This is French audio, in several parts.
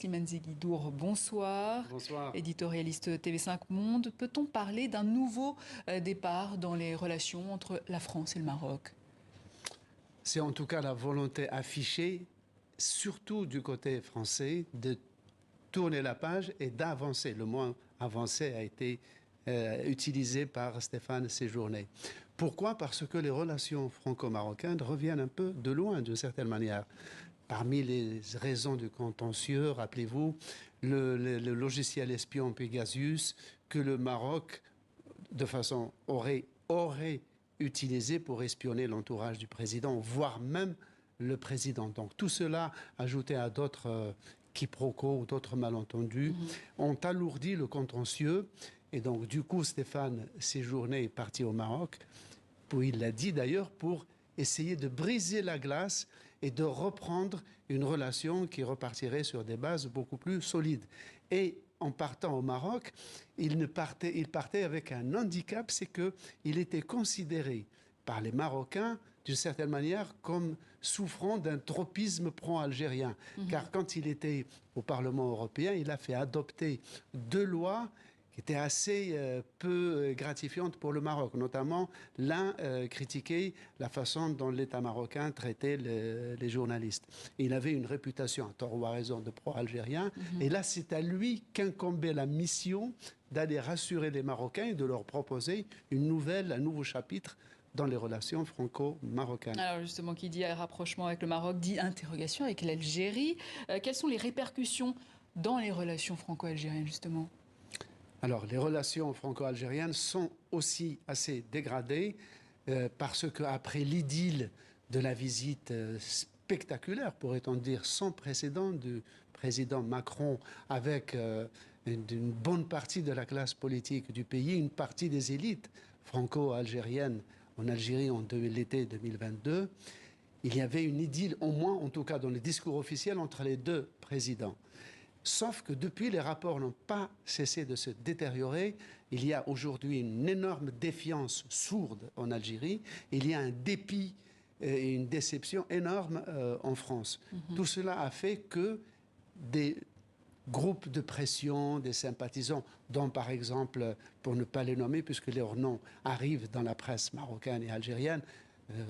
Slimane Zeguidour, bonsoir. Bonsoir. Éditorialiste TV5 Monde. Peut-on parler d'un nouveau départ dans les relations entre la France et le Maroc? C'est en tout cas la volonté affichée, surtout du côté français, de tourner la page et d'avancer. Le mot avancer a été utilisé par Stéphane Séjourné. Pourquoi? Parce que les relations franco-marocaines reviennent un peu de loin, d'une certaine manière. Parmi les raisons du contentieux, rappelez-vous, le logiciel espion Pegasus que le Maroc, de façon, aurait utilisé pour espionner l'entourage du président, voire même le président. Donc tout cela, ajouté à d'autres quiproquos ou d'autres malentendus, ont alourdi le contentieux. Et donc du coup, Stéphane Séjourné est parti au Maroc, où il l'a dit d'ailleurs, pour essayer de briser la glace et de reprendre une relation qui repartirait sur des bases beaucoup plus solides. Et en partant au Maroc, il partait avec un handicap, c'est qu'il était considéré par les Marocains, d'une certaine manière, comme souffrant d'un tropisme pro-algérien. Car quand il était au Parlement européen, il a fait adopter 2 lois qui était assez peu gratifiante pour le Maroc. Notamment, l'un critiquait la façon dont l'État marocain traitait les journalistes. Et il avait une réputation, à tort ou à raison, de pro-algérien. Et là, c'est à lui qu'incombait la mission d'aller rassurer les Marocains et de leur proposer un nouveau chapitre dans les relations franco-marocaines. Alors justement, qui dit rapprochement avec le Maroc, dit interrogation avec l'Algérie. Quelles sont les répercussions dans les relations franco-algériennes, justement ? Alors, les relations franco-algériennes sont aussi assez dégradées parce qu'après l'idylle de la visite spectaculaire, pourrait-on dire, sans précédent du président Macron avec une bonne partie de la classe politique du pays, une partie des élites franco-algériennes en Algérie en l'été 2022, il y avait une idylle, au moins en tout cas dans le discours officiel, entre les 2 présidents. Sauf que depuis, les rapports n'ont pas cessé de se détériorer. Il y a aujourd'hui une énorme défiance sourde en Algérie. Il y a un dépit et une déception énorme en France. Tout cela a fait que des groupes de pression, des sympathisants, dont par exemple, pour ne pas les nommer, puisque leurs noms arrivent dans la presse marocaine et algérienne,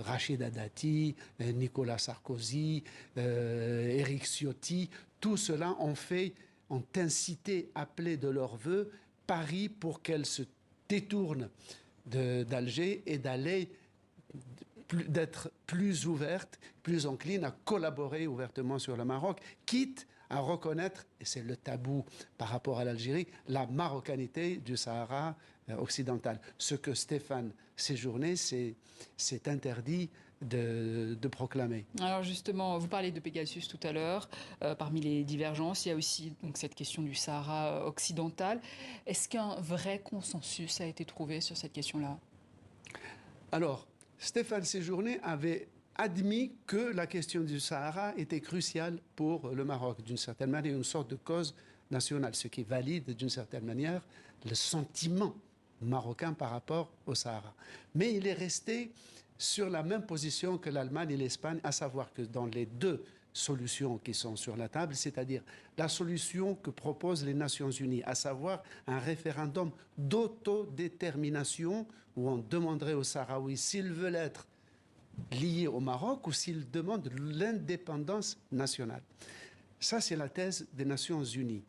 Rachida Dati, Nicolas Sarkozy, Éric Ciotti, tout cela ont incité, appelé de leur vœu Paris pour qu'elle se détourne d'Alger et d'être plus ouverte, plus encline à collaborer ouvertement sur le Maroc, quitte à reconnaître, et c'est le tabou par rapport à l'Algérie, la marocanité du Sahara occidental. Ce que Stéphane Séjourné s'est interdit de proclamer. Alors justement, vous parlez de Pegasus tout à l'heure. Parmi les divergences, il y a aussi donc, cette question du Sahara occidental. Est-ce qu'un vrai consensus a été trouvé sur cette question-là? Alors, Stéphane Séjourné avait admis que la question du Sahara était cruciale pour le Maroc, d'une certaine manière, une sorte de cause nationale, ce qui valide d'une certaine manière le sentiment marocain par rapport au Sahara. Mais il est resté sur la même position que l'Allemagne et l'Espagne, à savoir que dans les 2 solutions qui sont sur la table, c'est-à-dire la solution que proposent les Nations Unies, à savoir un référendum d'autodétermination où on demanderait aux Sahraouis s'ils veulent être liés au Maroc ou s'ils demandent l'indépendance nationale. Ça, c'est la thèse des Nations Unies.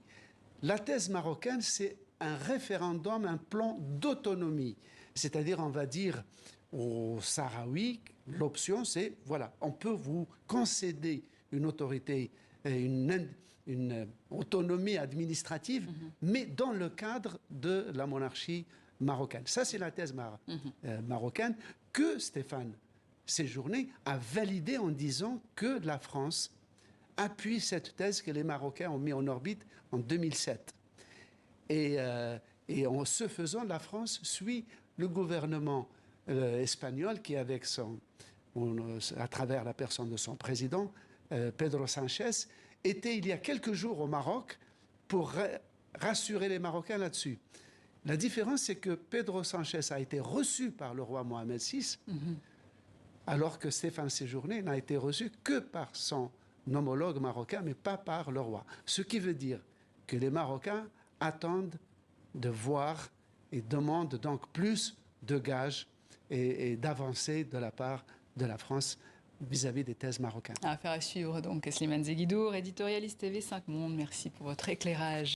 La thèse marocaine, c'est un référendum, un plan d'autonomie. C'est-à-dire, on va dire aux Sahraouis, l'option, c'est, voilà, on peut vous concéder une autorité, une autonomie administrative, mais dans le cadre de la monarchie marocaine. Ça, c'est la thèse marocaine que Stéphane Séjourné a validée en disant que la France appuie cette thèse que les Marocains ont mis en orbite en 2007. Et en ce faisant, la France suit le gouvernement espagnol qui, à travers la personne de son président, Pedro Sánchez, était il y a quelques jours au Maroc pour rassurer les Marocains là-dessus. La différence, c'est que Pedro Sánchez a été reçu par le roi Mohamed VI, alors que Stéphane Séjourné n'a été reçu que par son homologue marocain, mais pas par le roi. Ce qui veut dire que les Marocains attendent de voir et demandent donc plus de gages et d'avancées de la part de la France vis-à-vis des thèses marocaines. Affaire à suivre donc. Slimane Zeguidour, éditorialiste TV5 Monde, merci pour votre éclairage.